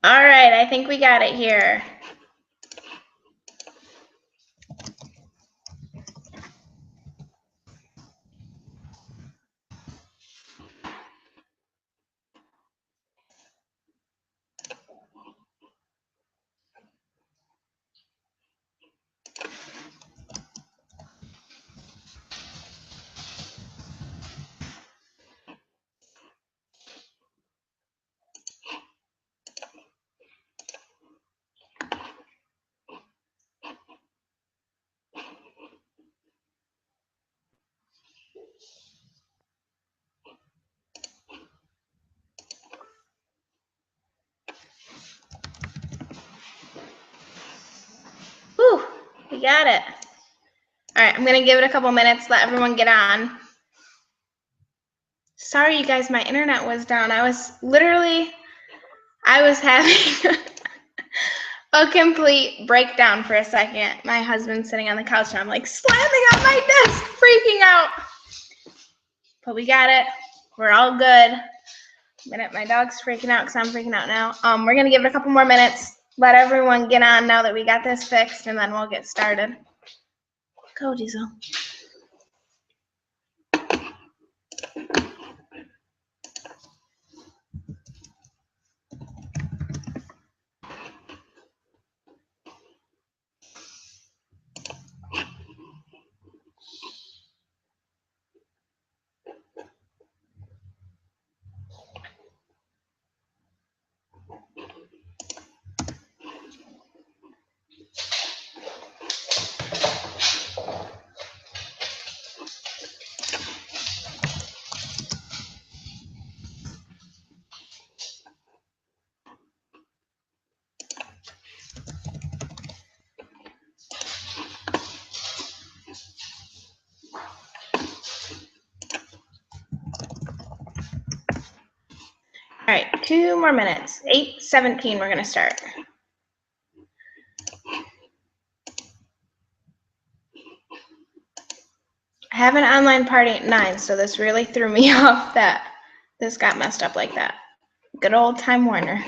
All right, I think we got it here. Whew, we got it. All right, I'm gonna give it a couple minutes, let everyone get on. Sorry, you guys, my internet was down. I was having a complete breakdown for a second. My husband's sitting on the couch and I'm like slamming on my desk, freaking out. But we got it. We're all good. My dog's freaking out because I'm freaking out now. We're gonna give it a couple more minutes. Let everyone get on now that we got this fixed, and then we'll get started. Go, Diesel. All right, 2 more minutes. 8:17, we're gonna start. I have an online party at 9, so this really threw me off that this got messed up like that. Good old Time Warner.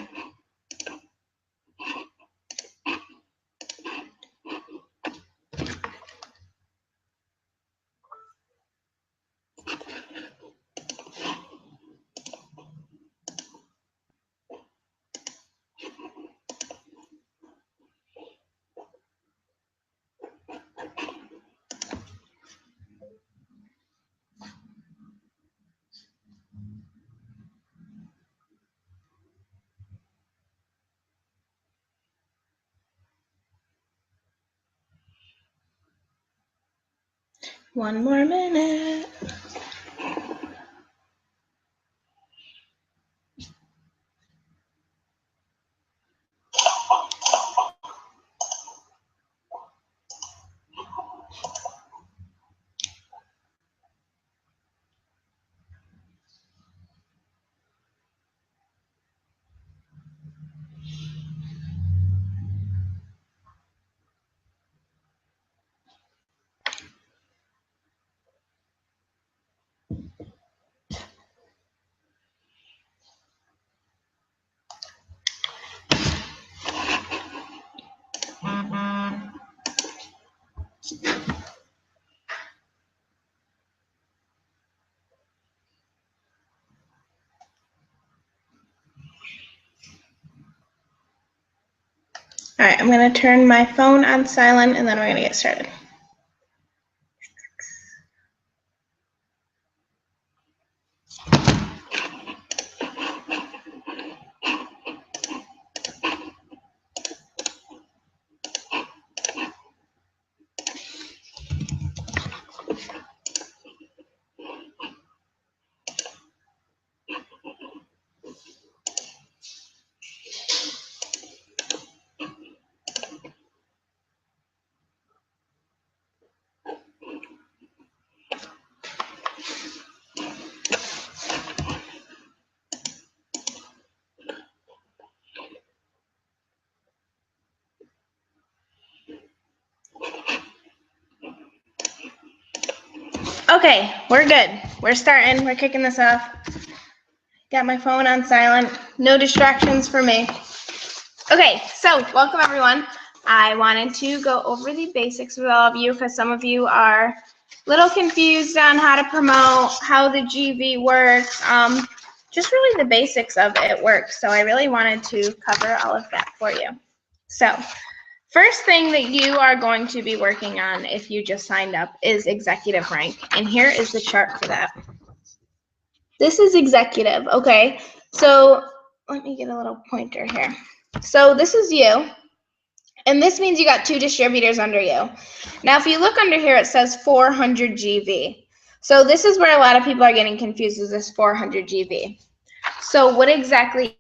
One more minute. All right, I'm gonna turn my phone on silent and then we're gonna get started. Okay, we're good. We're starting. We're kicking this off. Got my phone on silent. No distractions for me. Okay, so welcome everyone. I wanted to go over the basics with all of you because some of you are a little confused on how to promote, how the GV works, just really the basics of it works. So I really wanted to cover all of that for you. So first thing that you are going to be working on if you just signed up is executive rank. And here is the chart for that. This is executive, okay? So let me get a little pointer here. So this is you. And this means you got 2 distributors under you. Now, if you look under here, it says 400 GV. So this is where a lot of people are getting confused, is this 400 GV. So what exactly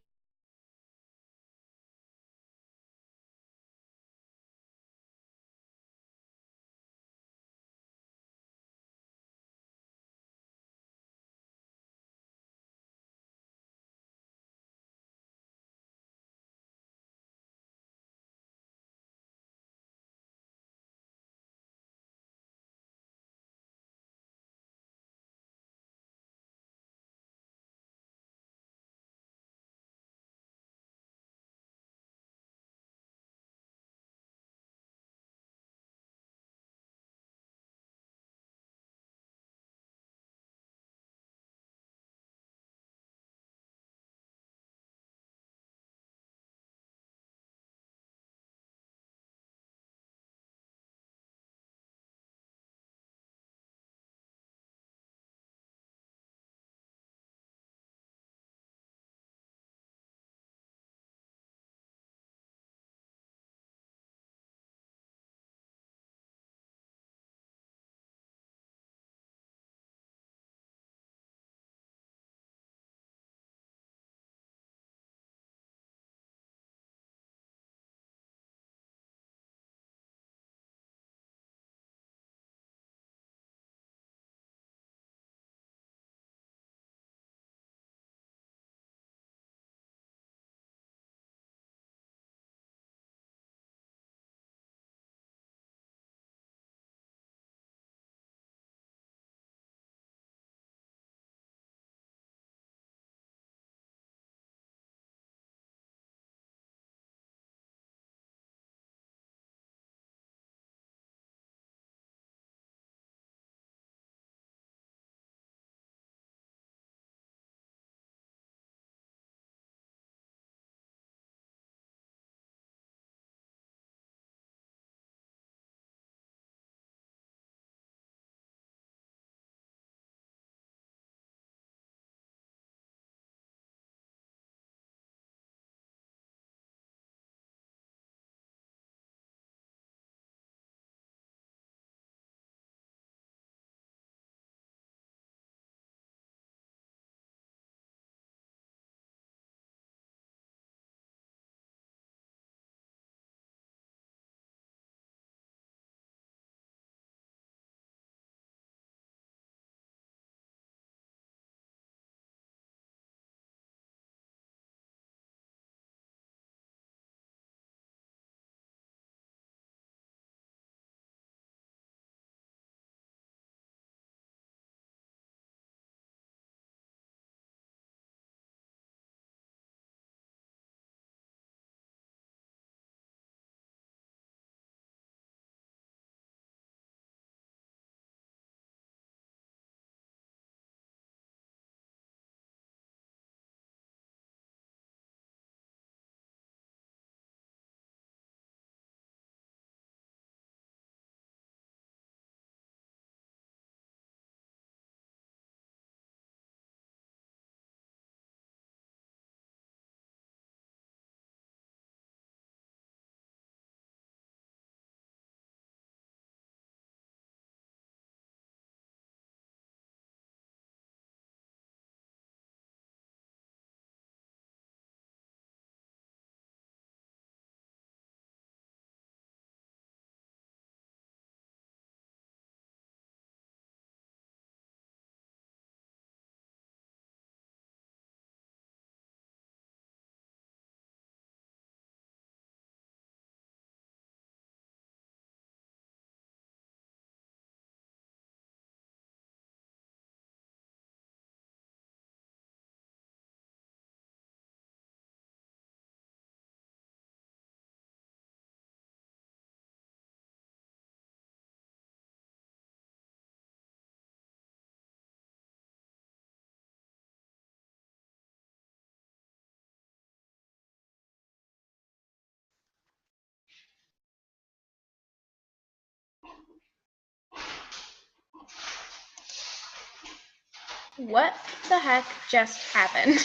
What the heck just happened?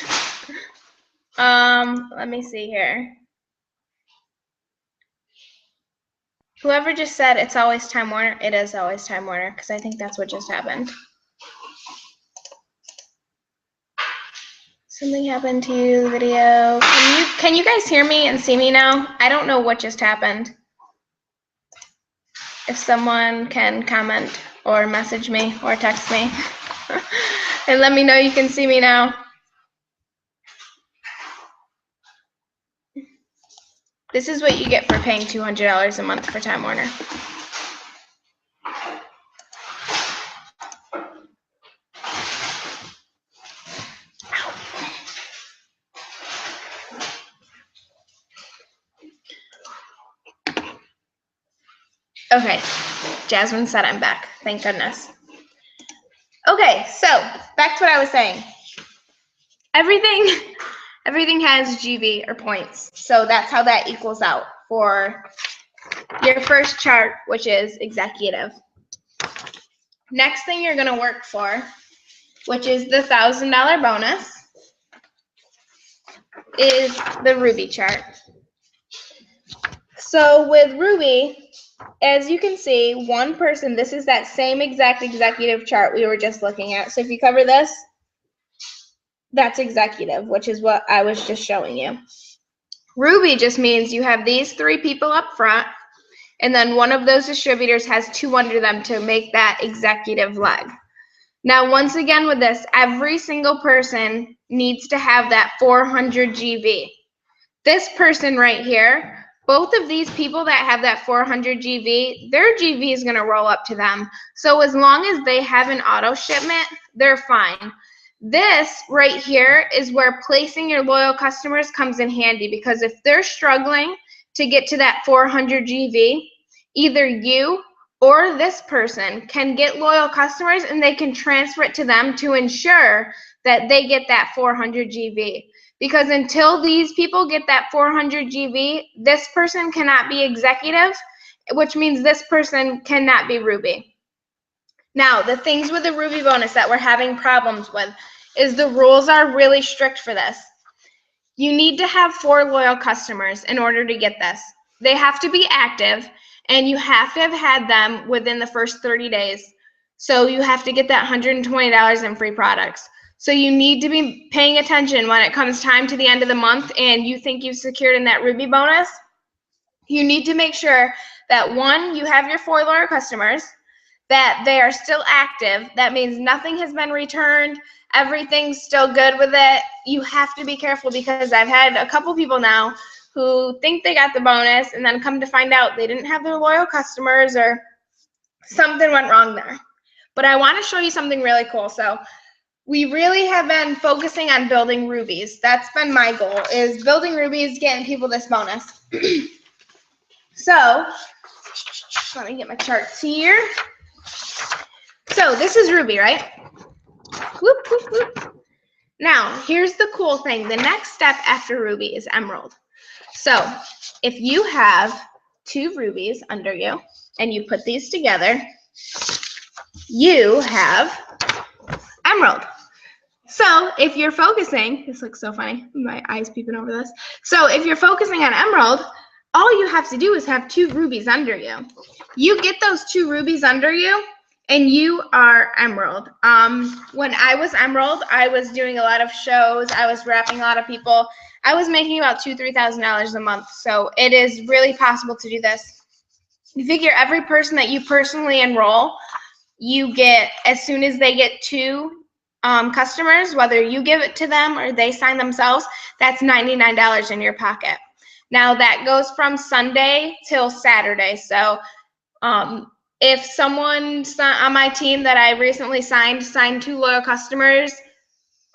Let me see here. Whoever just said it's always Time Warner, it is always Time Warner, because I think that's what just happened. Something happened to the video. Can you guys hear me and see me now? I don't know what just happened. If someone can comment or message me or text me and let me know you can see me now. This is what you get for paying $200 a month for Time Warner. Okay, Jasmine said I'm back. Thank goodness. Okay, so back to what I was saying. Everything has GV or points, so that's how that equals out for your first chart, which is executive. Next thing you're going to work for, which is the $1,000 bonus, is the Ruby chart. So with Ruby, as you can see, one person, this is that same exact executive chart we were just looking at. So if you cover this, that's executive, which is what I was just showing you. Ruby just means you have these 3 people up front, and then one of those distributors has 2 under them to make that executive leg. Now, once again with this, every single person needs to have that 400 GV. This person right here, both of these people that have that 400 GV, their GV is going to roll up to them. So as long as they have an auto shipment, they're fine. This right here is where placing your loyal customers comes in handy, because if they're struggling to get to that 400 GV, either you or this person can get loyal customers and they can transfer it to them to ensure that they get that 400 GV. Because until these people get that 400 GV, this person cannot be executive, which means this person cannot be Ruby. Now, the things with the Ruby bonus that we're having problems with is the rules are really strict for this. You need to have 4 loyal customers in order to get this. They have to be active, and you have to have had them within the first 30 days. So you have to get that $120 in free products. So you need to be paying attention when it comes time to the end of the month and you think you've secured in that Ruby bonus. You need to make sure that 1, you have your 4 loyal customers, that they are still active. That means nothing has been returned. Everything's still good with it. You have to be careful, because I've had a couple people now who think they got the bonus and then come to find out they didn't have their loyal customers or something went wrong there. But I want to show you something really cool. So we really have been focusing on building rubies. That's been my goal, is building rubies, getting people this bonus. So let me get my charts here. So this is Ruby, right? Whoop, whoop, whoop. Now, here's the cool thing. The next step after Ruby is Emerald. So if you have 2 rubies under you and you put these together, you have Emerald. So if you're focusing, this looks so funny, my eyes peeping over this. So if you're focusing on Emerald, all you have to do is have 2 rubies under you. You get those 2 rubies under you, and you are Emerald. When I was Emerald, I was doing a lot of shows. I was wrapping a lot of people. I was making about $2,000 to $3,000 a month. So it is really possible to do this. You figure every person that you personally enroll, you get, as soon as they get 2 customers, whether you give it to them or they sign themselves, that's $99 in your pocket. Now that goes from Sunday till Saturday. So if someone on my team that I recently signed 2 loyal customers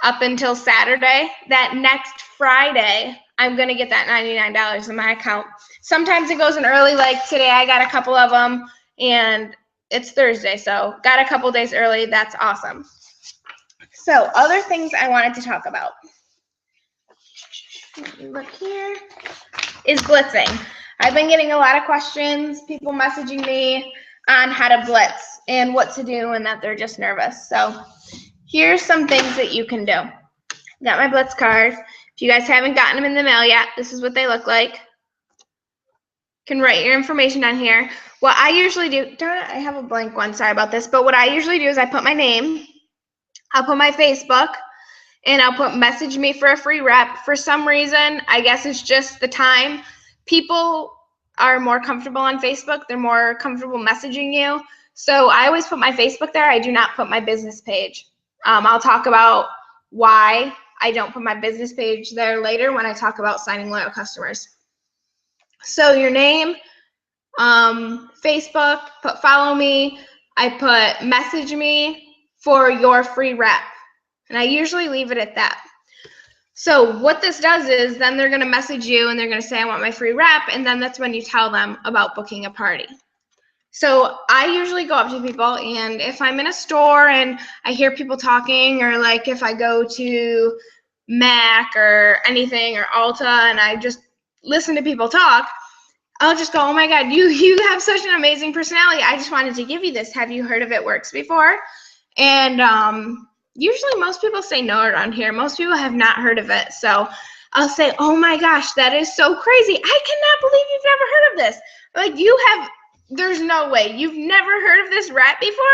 up until Saturday, that next Friday, I'm going to get that $99 in my account. Sometimes it goes in early, like today I got a couple of them, and it's Thursday, so got a couple days early. That's awesome. So other things I wanted to talk about. Let me look here. Is blitzing. I've been getting a lot of questions, people messaging me on how to blitz and what to do and that they're just nervous. So here's some things that you can do. Got my Blitz cards. If you guys haven't gotten them in the mail yet, this is what they look like. You can write your information down here. What I usually do, darn it, I have a blank one, sorry about this, but what I usually do is I put my name, I'll put my Facebook, and I'll put message me for a free rep. For some reason, I guess it's just the time. People are more comfortable on Facebook. They're more comfortable messaging you. So I always put my Facebook there. I do not put my business page. I'll talk about why I don't put my business page there later when I talk about signing loyal customers. So your name, Facebook, put follow me. I put message me for your free rep. And I usually leave it at that. So what this does is then they're going to message you and they're going to say, I want my free rep. And then that's when you tell them about booking a party. So I usually go up to people, and if I'm in a store and I hear people talking, or like if I go to Mac or anything or Ulta and I just listen to people talk, I'll just go, oh my God, you have such an amazing personality. I just wanted to give you this. Have you heard of It Works before? And usually most people say no around here. Most people have not heard of it. So I'll say, oh my gosh, that is so crazy. I cannot believe you've never heard of this. Like there's no way. You've never heard of this rap before?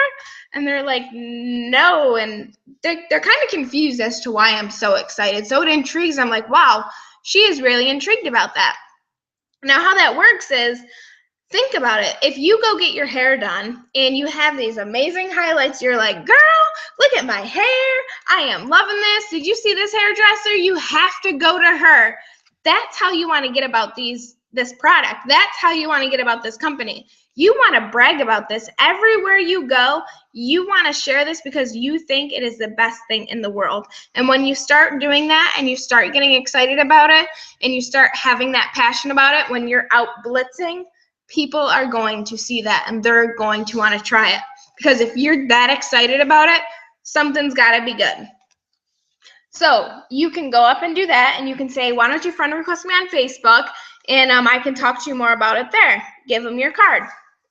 And they're like, no. And they're kind of confused as to why I'm so excited. So it intrigues them, like, wow, she is really intrigued about that. Now how that works is, think about it. If you go get your hair done and you have these amazing highlights, you're like, girl, look at my hair. I am loving this. Did you see this hairdresser? You have to go to her. That's how you want to get about this product. That's how you want to get about this company. You want to brag about this. Everywhere you go, you want to share this because you think it is the best thing in the world. And when you start doing that and you start getting excited about it and you start having that passion about it, when you're out blitzing, people are going to see that and they're going to want to try it. Because if you're that excited about it, something's got to be good. So you can go up and do that, and you can say, why don't you friend request me on Facebook, and I can talk to you more about it there. Give them your card.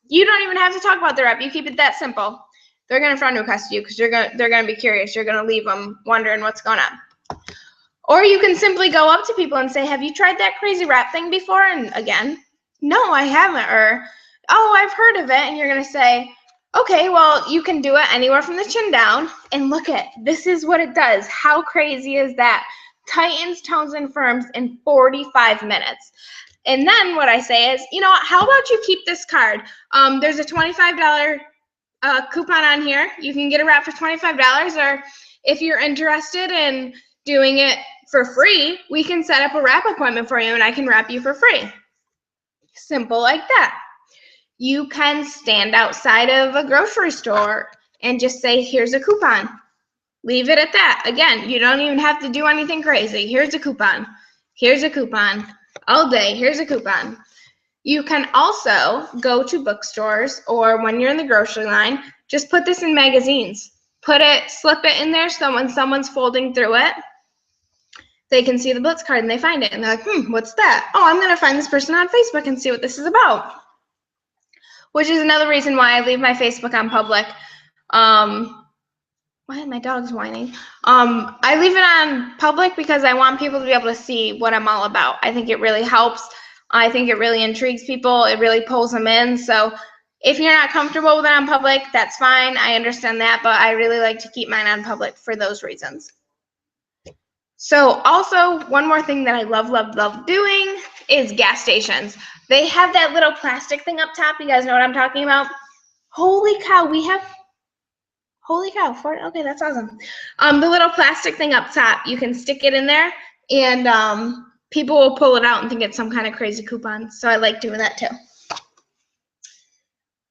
You don't even have to talk about the rep. You keep it that simple. They're going to friend request you because they're going to be curious. You're going to leave them wondering what's going on. Or you can simply go up to people and say, have you tried that crazy rep thing before? And again, no, I haven't. Or, oh, I've heard of it. And you're going to say, okay, well, you can do it anywhere from the chin down. And look at, this is what it does. How crazy is that? Tightens, tones, and firms in 45 minutes. And then what I say is, you know what, how about you keep this card? There's a $25 coupon on here. You can get a wrap for $25. Or if you're interested in doing it for free, we can set up a wrap appointment for you and I can wrap you for free. Simple like that. You can stand outside of a grocery store and just say, here's a coupon. Leave it at that. Again, you don't even have to do anything crazy. Here's a coupon. Here's a coupon. All day, here's a coupon. You can also go to bookstores, or when you're in the grocery line, just put this in magazines. Slip it in there so when someone's folding through it, they can see the Blitz card and they find it. And they're like, what's that? Oh, I'm going to find this person on Facebook and see what this is about. Which is another reason why I leave my Facebook on public. Why my dog's whining? I leave it on public because I want people to be able to see what I'm all about. I think it really helps. I think it really intrigues people. It really pulls them in. So if you're not comfortable with it on public, that's fine. I understand that, but I really like to keep mine on public for those reasons. So also, one more thing that I love doing is gas stations. They have that little plastic thing up top. You guys know what I'm talking about? Holy cow, okay, that's awesome. The little plastic thing up top, you can stick it in there, and people will pull it out and think it's some kind of crazy coupon. So I like doing that too.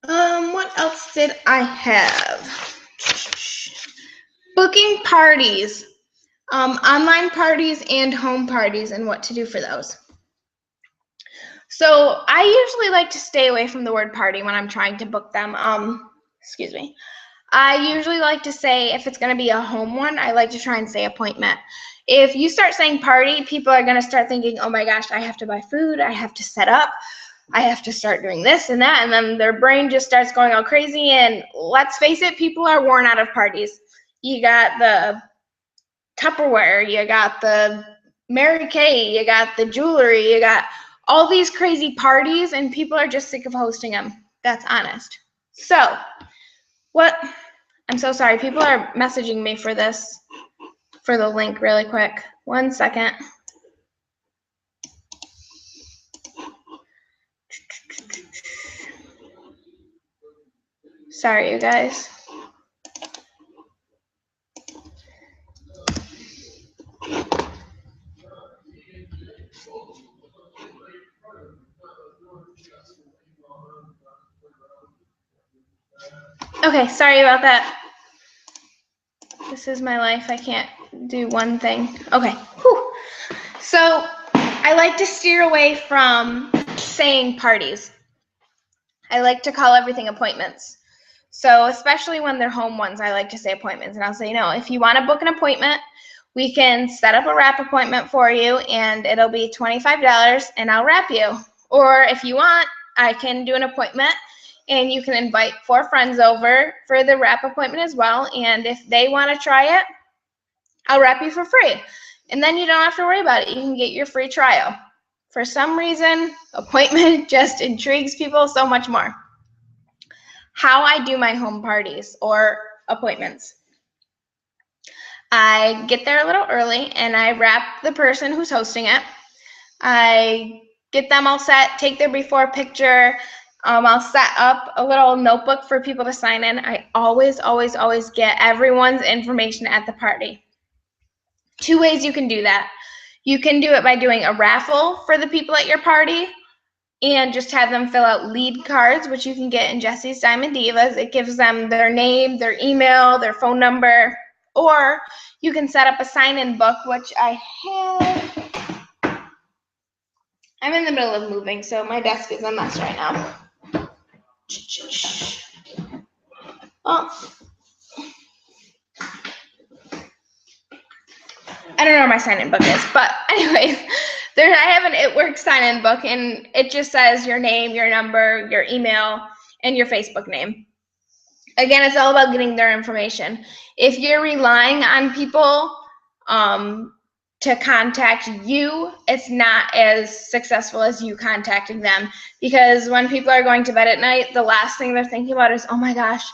What else did I have? Booking parties, online parties and home parties, and what to do for those. So I usually like to stay away from the word party when I'm trying to book them. Excuse me. I usually like to say, if it's going to be a home one, I like to try and say appointment. If you start saying party, people are going to start thinking, oh my gosh, I have to buy food, I have to set up, I have to start doing this and that, and then their brain just starts going all crazy. And let's face it, people are worn out of parties. you got the Tupperware, you got the Mary Kay, you got the jewelry, you got all these crazy parties, and people are just sick of hosting them. That's honest. So, I'm so sorry. People are messaging me for this, for the link really quick. 1 second. Sorry, you guys. Okay, sorry about that. This is my life. I can't do one thing. Okay. Whew. So I like to steer away from saying parties. I like to call everything appointments. So especially when they're home ones, I like to say appointments. And I'll say, if you want to book an appointment, we can set up a wrap appointment for you, and it'll be $25, and I'll wrap you. Or if you want, I can do an appointment, and you can invite 4 friends over for the wrap appointment as well. And if they want to try it, I'll wrap you for free. And then you don't have to worry about it. You can get your free trial. For some reason, appointment just intrigues people so much more. How I do my home parties or appointments. I get there a little early, and I wrap the person who's hosting it. I get them all set, take their before picture. I'll set up a little notebook for people to sign in. I always get everyone's information at the party. 2 ways you can do that. You can do it by doing a raffle for the people at your party and just have them fill out lead cards, which you can get in Jesse's Diamond Divas. It gives them their name, their email, their phone number, or you can set up a sign-in book, which I have. I'm in the middle of moving, so my desk is a mess right now. Oh. I don't know where my sign-in book is, but anyways, I have an It Works sign-in book, and it just says your name, your number, your email, and your Facebook name. Again, it's all about getting their information. If you're relying on people to contact you, it's not as successful as you contacting them, because when people are going to bed at night, the last thing they're thinking about is, oh my gosh,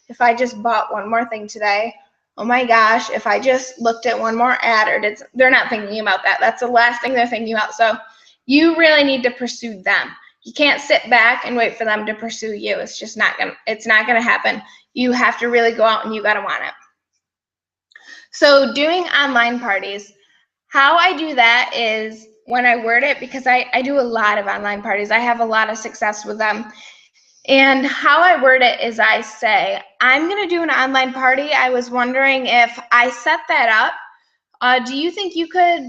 if I just bought one more thing today, oh my gosh, if I just looked at one more ad, or they're not thinking about that. That's the last thing they're thinking about. So you really need to pursue them. You can't sit back and wait for them to pursue you. It's not gonna happen. You have to really go out, and you gotta want it. So doing online parties, how I do that is when I word it, because I do a lot of online parties. I have a lot of success with them. And how I word it is I say, I'm going to do an online party. I was wondering if I set that up, do you think you could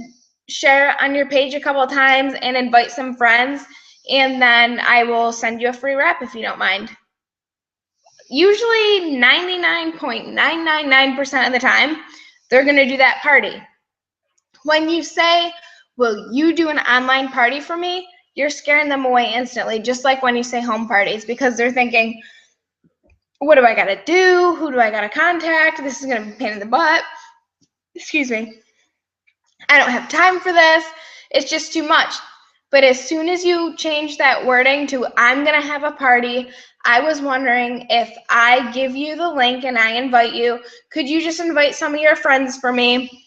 share it on your page a couple of times and invite some friends? And then I will send you a free wrap if you don't mind. Usually 99.999% of the time, they're going to do that party. When you say, will you do an online party for me? You're scaring them away instantly, just like when you say home parties, because they're thinking, what do I got to do? Who do I got to contact? This is going to be a pain in the butt. Excuse me. I don't have time for this. It's just too much. But as soon as you change that wording to, I'm going to have a party, I was wondering if I give you the link and I invite you, could you just invite some of your friends for me?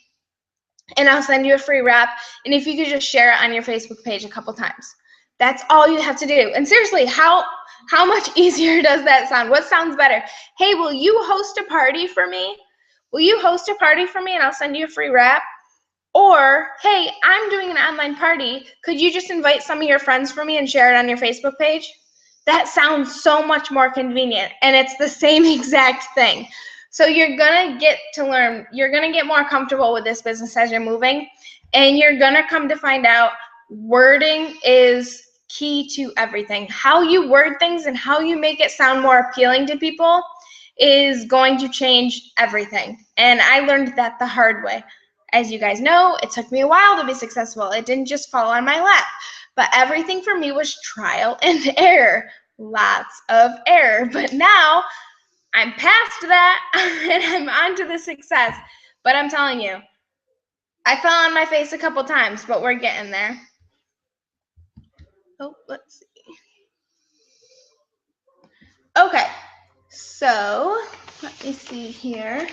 And I'll send you a free wrap. And if you could just share it on your Facebook page a couple times. That's all you have to do. And seriously, how much easier does that sound? What sounds better? Hey, will you host a party for me? Will you host a party for me and I'll send you a free wrap? Or, hey, I'm doing an online party. Could you just invite some of your friends for me and share it on your Facebook page? That sounds so much more convenient, and it's the same exact thing. So you're going to get to learn, you're going to get more comfortable with this business as you're moving, and you're going to come to find out wording is key to everything. How you word things and how you make it sound more appealing to people is going to change everything. And I learned that the hard way. As you guys know, it took me a while to be successful. It didn't just fall on my lap. But everything for me was trial and error. Lots of error. But now I'm past that and I'm on to the success. But I'm telling you, I fell on my face a couple times, but we're getting there. Oh, let's see. Okay, so let me see here.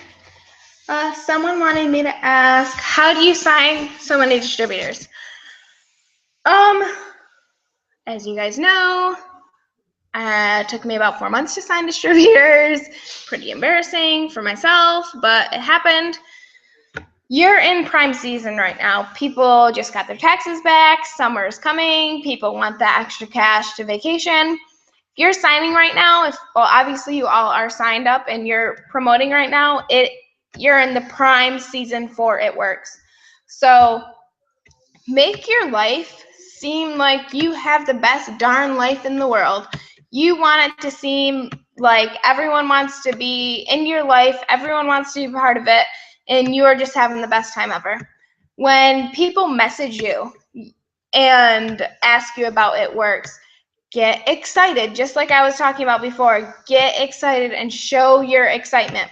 Someone wanted me to ask, how do you sign so many distributors? As you guys know, it took me about 4 months to sign distributors. Pretty embarrassing for myself, but it happened. You're in prime season right now. People just got their taxes back. Summer's coming. People want that extra cash to vacation. If you're signing right now, obviously you all are signed up and you're promoting right now, you're in the prime season for it works. So make your life seem like you have the best darn life in the world. You want it to seem like everyone wants to be in your life, everyone wants to be part of it, and you are just having the best time ever. When people message you and ask you about it works, get excited. Just like I was talking about before, get excited and show your excitement.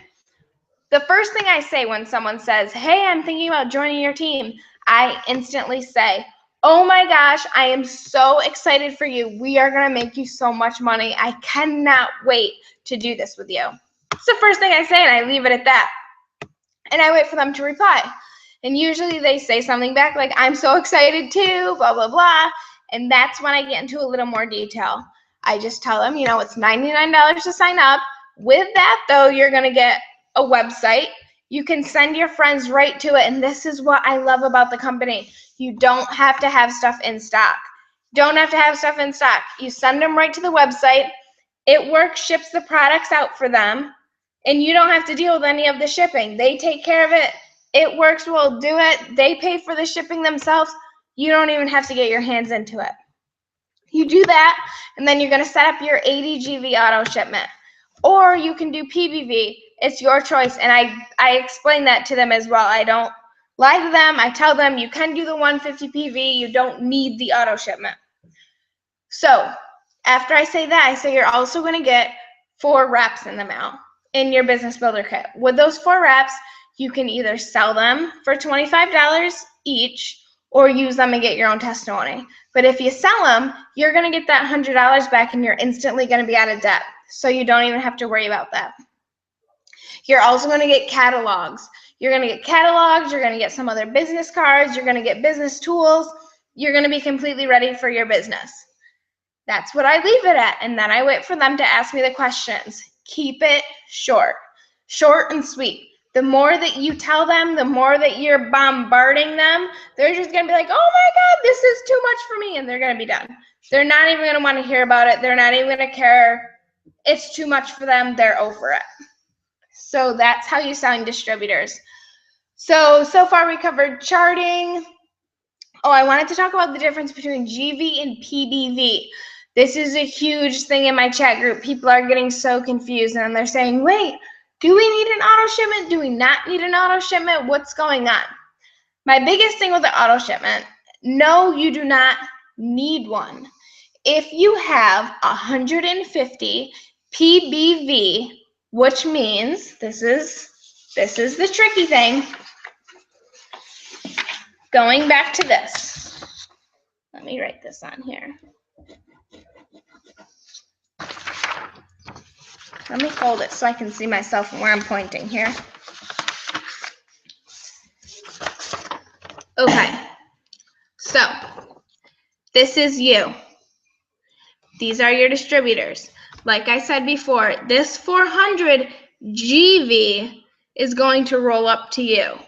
The first thing I say when someone says, hey, I'm thinking about joining your team, I instantly say, oh my gosh, I am so excited for you. We are going to make you so much money. I cannot wait to do this with you. It's the first thing I say, and I leave it at that. And I wait for them to reply. And usually they say something back like, I'm so excited too, blah, blah, blah. And that's when I get into a little more detail. I just tell them, it's $99 to sign up. With that, though, you're going to get a website. You can send your friends right to it. And this is what I love about the company. You don't have to have stuff in stock. Don't have to have stuff in stock. You send them right to the website. It works, ships the products out for them. And you don't have to deal with any of the shipping. They take care of it. It works, we'll do it. They pay for the shipping themselves. You don't even have to get your hands into it. You do that, and then you're going to set up your 80 GV auto shipment. Or you can do PBV. It's your choice, and I explain that to them as well. I don't lie to them. I tell them you can do the 150 PV. You don't need the auto shipment. So after I say that, I say you're also going to get 4 wraps in the mail in your business builder kit. With those 4 wraps, you can either sell them for $25 each or use them and get your own testimony. But if you sell them, you're going to get that $100 back and you're instantly going to be out of debt. So you don't even have to worry about that. You're also going to get catalogs. You're going to get catalogs. You're going to get some other business cards. You're going to get business tools. You're going to be completely ready for your business. That's what I leave it at. And then I wait for them to ask me the questions. Keep it short and sweet. The more that you tell them, the more that you're bombarding them, they're just going to be like, oh my God, this is too much for me. And they're going to be done. They're not even going to want to hear about it. They're not even going to care. It's too much for them. They're over it. So that's how you sign distributors. So far we covered charting. Oh, I wanted to talk about the difference between GV and PBV. This is a huge thing in my chat group. People are getting so confused and they're saying, wait, do we need an auto shipment? Do we not need an auto shipment? What's going on? My biggest thing with the auto shipment, no, you do not need one. If you have 150 PBV, which means this is the tricky thing. Going back to this. Let me write this on here. Let me fold it so I can see myself and where I'm pointing here. Okay, so this is you. These are your distributors. Like I said before, this 400 GV is going to roll up to you.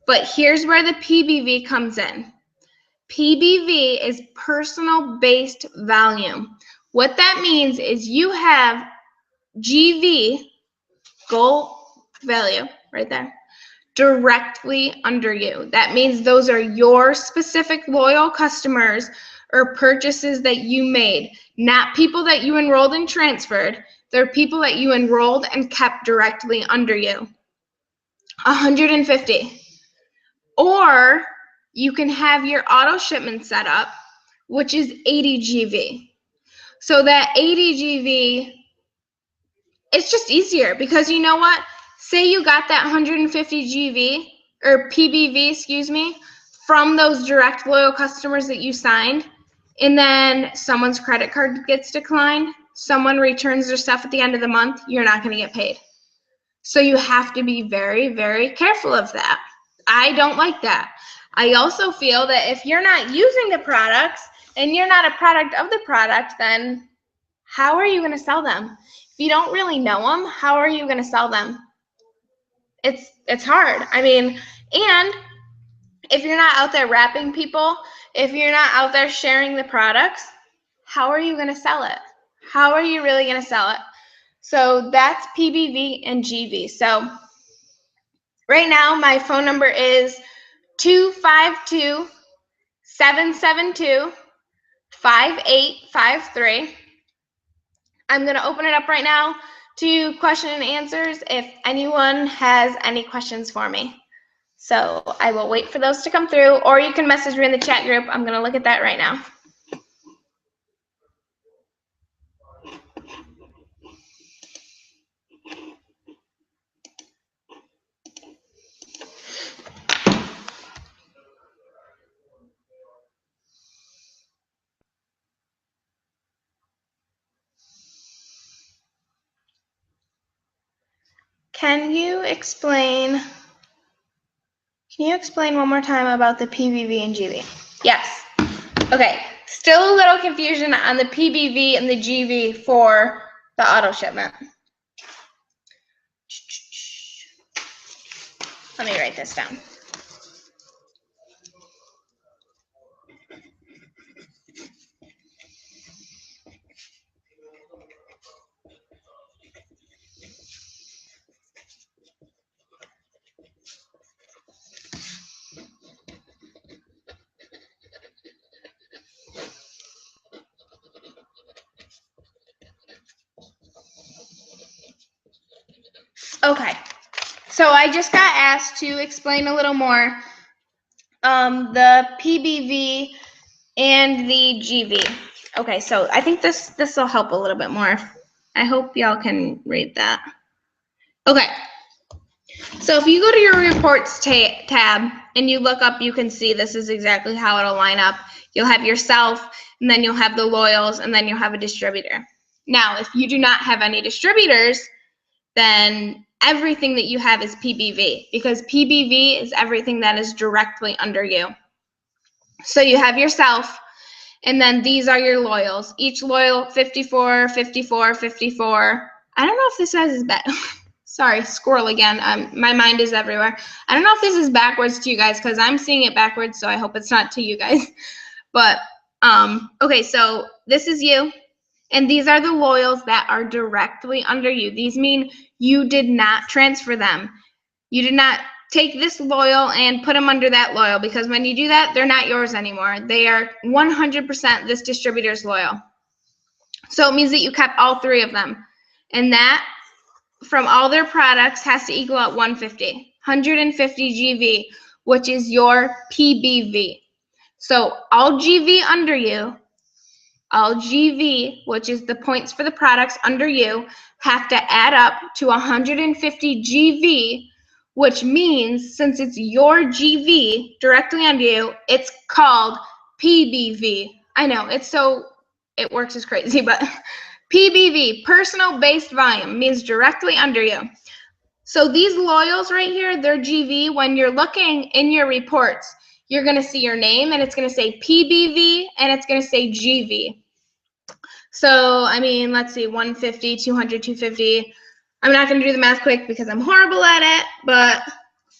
But here's where the PBV comes in. PBV is personal based volume. What that means is you have GV, goal value, right there, directly under you. That means those are your specific loyal customers or purchases that you made, not people that you enrolled and transferred. They're people that you enrolled and kept directly under you. 150. Or you can have your auto shipment set up, which is 80 GV. So that 80 GV it's just easier because you know what? Say you got that 150 GV or PBV, excuse me, from those direct loyal customers that you signed, and then someone's credit card gets declined, someone returns their stuff at the end of the month, you're not going to get paid. So you have to be very, very careful of that. I don't like that. I also feel that if you're not using the products and you're not a product of the product, then how are you going to sell them? If you don't really know them, how are you going to sell them? It's hard. I mean, and if you're not out there wrapping people, if you're not out there sharing the products, how are you going to sell it? How are you really going to sell it? So that's PBV and GV. So right now, my phone number is 252-772-5853. I'm going to open it up right now to question and answers if anyone has any questions for me. So I will wait for those to come through, or you can message me in the chat group. I'm going to look at that right now. Can you explain one more time about the PBV and GV? Yes. Okay. Still a little confusion on the PBV and the GV for the auto shipment. Let me write this down. Okay, so I just got asked to explain a little more the PBV and the GV. Okay, so I think this will help a little bit more. I hope y'all can read that. Okay, so if you go to your reports tab and you look up, you can see this is exactly how it'll line up. You'll have yourself, and then you'll have the loyals, and then you'll have a distributor. Now, if you do not have any distributors, then everything that you have is PBV, because PBV is everything that is directly under you. So you have yourself, and then these are your loyals. Each loyal 54, 54, 54. I don't know if this says is back. Sorry, squirrel again. My mind is everywhere. I don't know if this is backwards to you guys because I'm seeing it backwards, so I hope it's not to you guys. But okay, so this is you. And these are the loyals that are directly under you. These mean you did not transfer them. You did not take this loyal and put them under that loyal, because when you do that, they're not yours anymore. They are 100% this distributor's loyal. So it means that you kept all three of them. And that, from all their products, has to equal out 150 GV, which is your PBV. So all GV under you, all GV, which is the points for the products under you, have to add up to 150 GV, which means since it's your GV directly under you, it's called PBV. I know, it works as crazy, but PBV, personal based volume, means directly under you. So these loyals right here, they're GV. When you're looking in your reports, you're going to see your name, and it's going to say PBV, and it's going to say GV. So, I mean, let's see, 150, 200, 250. I'm not going to do the math quick because I'm horrible at it, but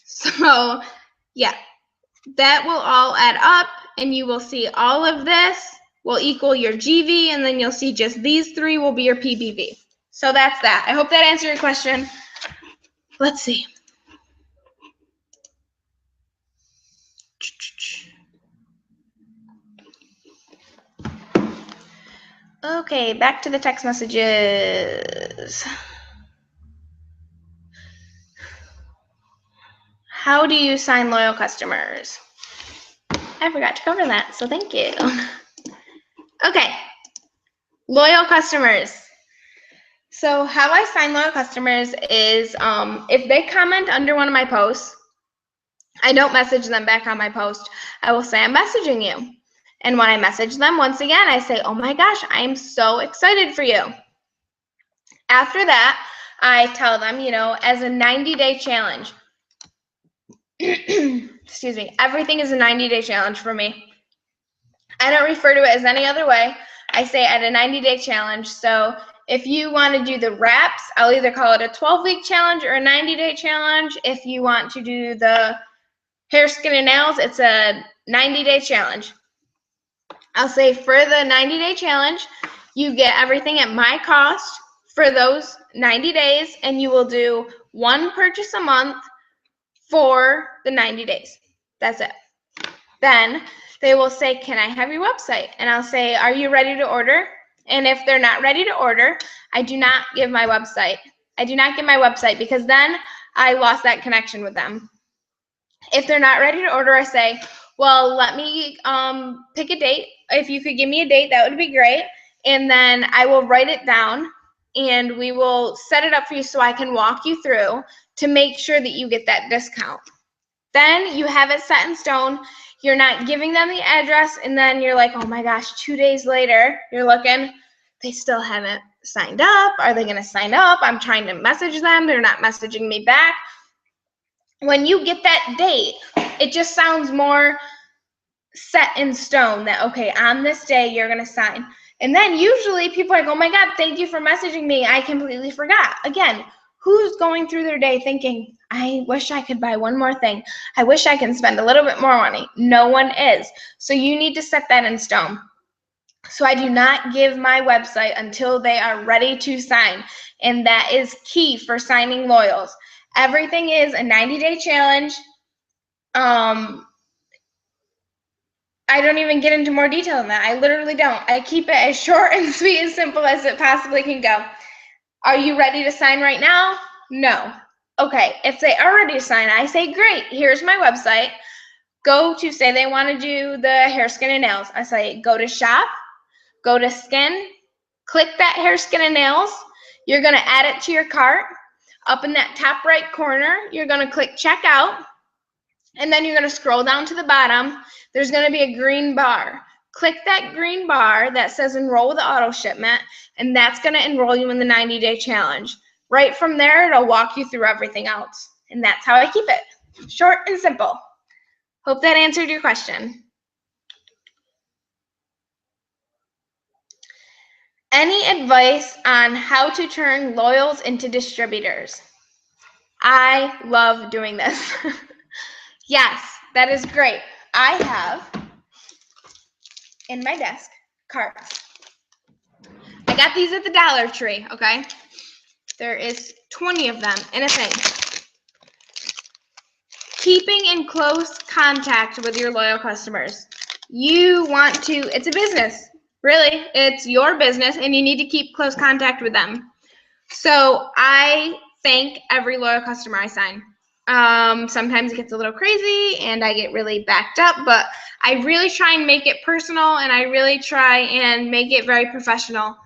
so, yeah, that will all add up, and you will see all of this will equal your GV, and then you'll see just these three will be your PBV. So that's that. I hope that answered your question. Let's see. Okay, back to the text messages. How do you sign loyal customers? I forgot to cover that, so thank you. Okay, loyal customers. So how I sign loyal customers is if they comment under one of my posts, I don't message them back on my post. I will say I'm messaging you. And when I message them, once again, I say, oh my gosh, I am so excited for you. After that, I tell them, as a 90-day challenge. Excuse me. Everything is a 90-day challenge for me. I don't refer to it as any other way. I say at a 90-day challenge. So if you want to do the wraps, I'll either call it a 12-week challenge or a 90-day challenge. If you want to do the hair, skin, and nails, it's a 90-day challenge. I'll say for the 90-day challenge, you get everything at my cost for those 90 days, and you will do one purchase a month for the 90 days. That's it. Then they will say, can I have your website? And I'll say, are you ready to order? And if they're not ready to order, I do not give my website. I do not give my website because then I lost that connection with them. If they're not ready to order, I say, well, let me pick a date. If you could give me a date, that would be great. And then I will write it down and we will set it up for you so I can walk you through to make sure that you get that discount. Then you have it set in stone. You're not giving them the address and then you're like, oh my gosh, 2 days later, you're looking, they still haven't signed up. Are they going to sign up? I'm trying to message them. They're not messaging me back. When you get that date, it just sounds more set in stone that, okay, on this day, you're going to sign. And then usually people are like, oh my God, thank you for messaging me. I completely forgot. Again, who's going through their day thinking, I wish I could buy one more thing. I wish I can spend a little bit more money. No one is. So you need to set that in stone. So I do not give my website until they are ready to sign. And that is key for signing loyals. Everything is a 90-day challenge. I don't even get into more detail than that. I literally don't. I keep it as short and sweet and simple as it possibly can go. Are you ready to sign right now? No. Okay, if they are ready to sign, I say, great, here's my website. Go to, say they want to do the hair, skin, and nails. I say, go to shop, go to skin, click that hair, skin, and nails. You're going to add it to your cart. Up in that top right corner, you're going to click checkout. And then you're going to scroll down to the bottom. There's going to be a green bar. Click that green bar that says enroll with auto shipment, and that's going to enroll you in the 90-day challenge. Right from there, it'll walk you through everything else. And that's how I keep it. Short and simple. Hope that answered your question. Any advice on how to turn loyals into distributors? I love doing this. Yes, that is great. I have in my desk cards. I got these at the Dollar Tree, okay? There is 20 of them in a thing. Keeping in close contact with your loyal customers. You want to, it's a business. Really, it's your business and you need to keep close contact with them. So I thank every loyal customer I sign. Sometimes it gets a little crazy and I get really backed up, but I really try and make it personal and I really try and make it very professional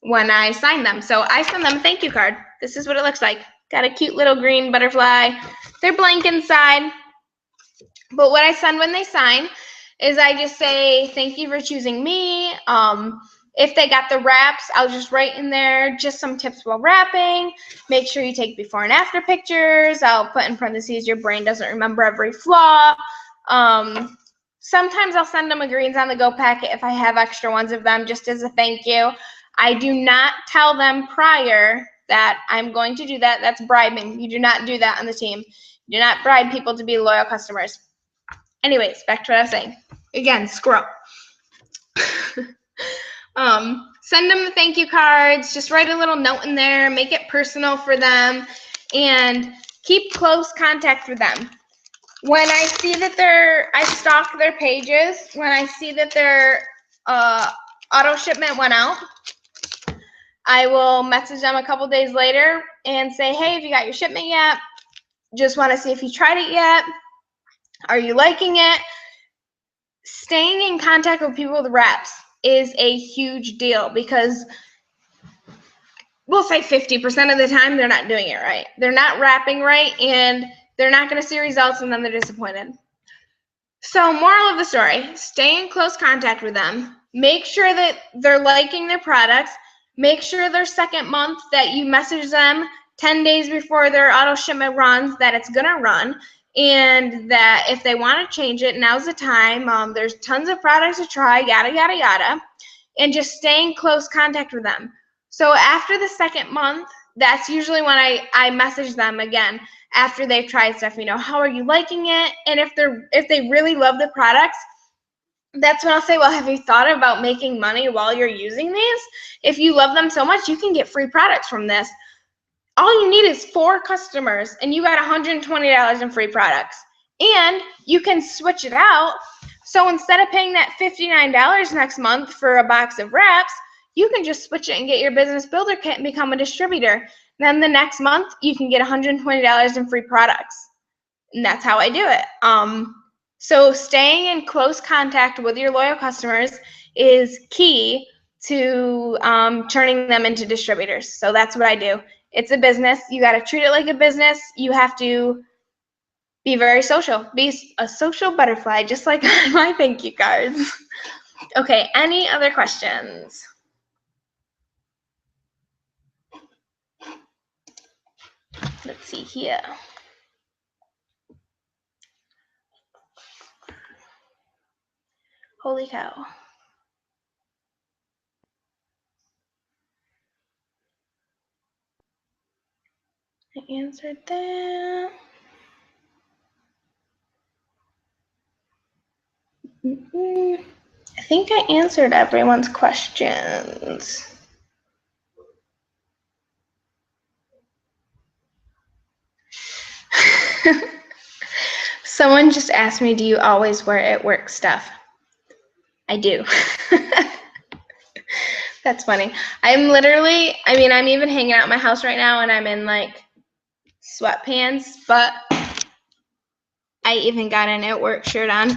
when I sign them. So I send them a thank you card. This is what it looks like. Got a cute little green butterfly. They're blank inside. But what I send when they sign is I just say, thank you for choosing me. If they got the wraps, I'll just write in there just some tips while wrapping. Make sure you take before and after pictures. I'll put in parentheses, your brain doesn't remember every flaw. Sometimes I'll send them a greens on the go packet if I have extra ones of them just as a thank you. I do not tell them prior that I'm going to do that. That's bribing. You do not do that on the team. You do not bribe people to be loyal customers. Anyways, back to what I was saying. Again, scroll. Send them the thank you cards. Just write a little note in there. Make it personal for them. And keep close contact with them. When I see that I stalk their pages. When I see that their auto shipment went out, I will message them a couple days later and say, hey, have you got your shipment yet? Just want to see if you tried it yet. Are you liking it? Staying in contact with people with reps is a huge deal because we'll say 50% of the time, they're not doing it right. They're not wrapping right, and they're not going to see results, and then they're disappointed. So moral of the story, stay in close contact with them. Make sure that they're liking their products. Make sure their second month that you message them 10 days before their auto shipment runs that it's going to run, and that if they want to change it, now's the time. There's tons of products to try, yada, yada, yada, and just stay in close contact with them. So after the second month, that's usually when I message them again after they've tried stuff, how are you liking it? And if they really love the products, that's when I'll say, well, have you thought about making money while you're using these? If you love them so much, you can get free products from this. All you need is 4 customers, and you got $120 in free products. And you can switch it out. So instead of paying that $59 next month for a box of wraps, you can just switch it and get your business builder kit and become a distributor. Then the next month, you can get $120 in free products. And that's how I do it. So staying in close contact with your loyal customers is key to turning them into distributors. So that's what I do. It's a business. You got to treat it like a business. You have to be very social. Be a social butterfly, just like my thank you cards. Okay, any other questions? Let's see here. Holy cow. I answered that. I think I answered everyone's questions. Someone just asked me, do you always wear at work stuff? I do. That's funny. I'm even hanging out in my house right now, and I'm in like sweatpants, but I even got an at work shirt on.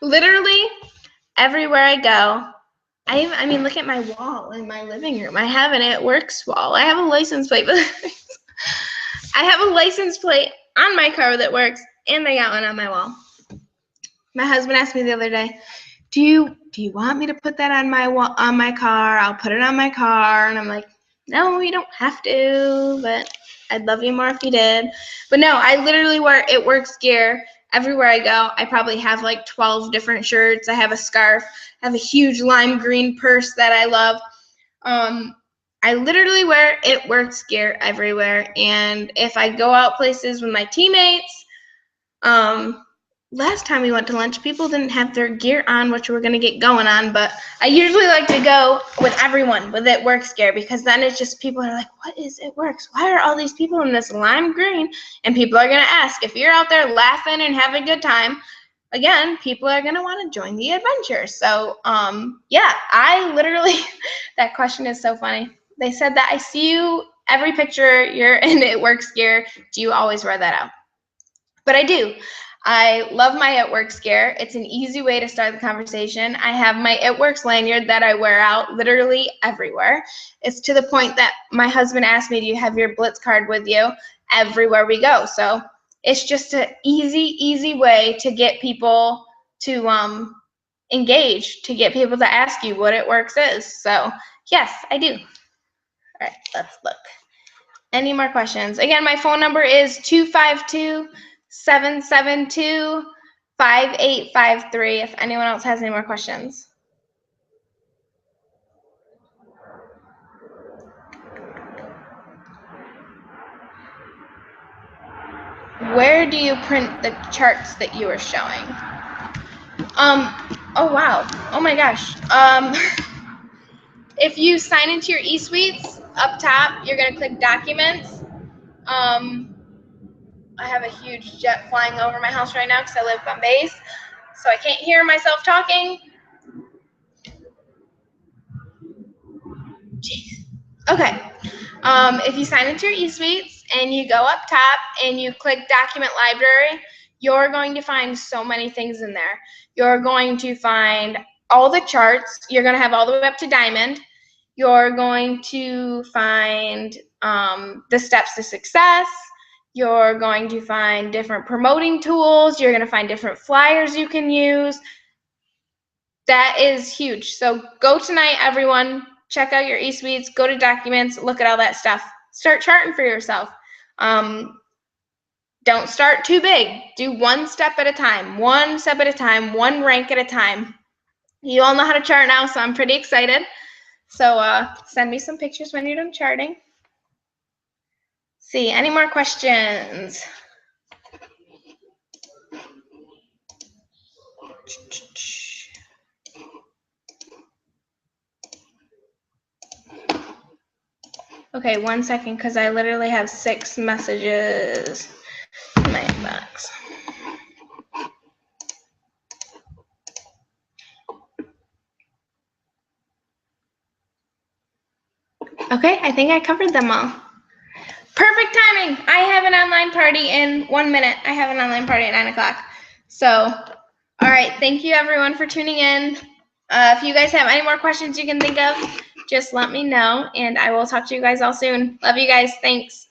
Literally everywhere I go, look at my wall in my living room. I have an at works wall. I have a license plate, but I have a license plate on my car that works, and I got one on my wall. My husband asked me the other day, do you want me to put that on my car? I'll put it on my car. And I'm like, no, you don't have to, but I'd love you more if you did. But no, I literally wear it works gear everywhere I go. I probably have like 12 different shirts. I have a scarf. I have a huge lime green purse that I love. I literally wear it works gear everywhere. And if I go out places with my teammates, last time we went to lunch, people didn't have their gear on, which we're going to get going on, but I usually like to go with everyone with it works gear, because then it's just people are like, what is it works? Why are all these people in this lime green? And people are going to ask. If you're out there laughing and having a good time, again, people are going to want to join the adventure. So, yeah, I literally, that question is so funny. They said that I see you every picture you're in it works gear. Do you always wear that out? But I do. I love my It Works gear. It's an easy way to start the conversation. I have my It Works lanyard that I wear out literally everywhere. It's to the point that my husband asked me, do you have your Blitz card with you everywhere we go? So it's just an easy way to get people to engage, to get people to ask you what It Works is. So yes, I do. All right, let's look. Any more questions? Again, my phone number is 252-772-5853 if anyone else has any more questions. Where do you print the charts that you were showing? Oh wow. Oh my gosh. If you sign into your eSuites, up top, you're gonna click Documents. I have a huge jet flying over my house right now because I live on base, so I can't hear myself talking. Jeez. Okay. If you sign into your eSuites and you go up top and you click Document Library, you're going to find so many things in there. You're going to find all the charts. You're going to have all the way up to Diamond. You're going to find the steps to success. You're going to find different promoting tools. You're going to find different flyers you can use. That is huge. So go tonight, everyone. Check out your eSuites. Go to documents. Look at all that stuff. Start charting for yourself. Don't start too big. Do one step at a time. One step at a time. One rank at a time. You all know how to chart now, so I'm pretty excited. So send me some pictures when you're done charting. See, any more questions? Okay, 1 second, because I literally have 6 messages in my inbox. Okay, I think I covered them all. Perfect timing. I have an online party in 1 minute. I have an online party at 9 o'clock. So, all right, thank you everyone for tuning in. If you guys have any more questions you can think of, just let me know, and I will talk to you guys all soon. Love you guys. Thanks.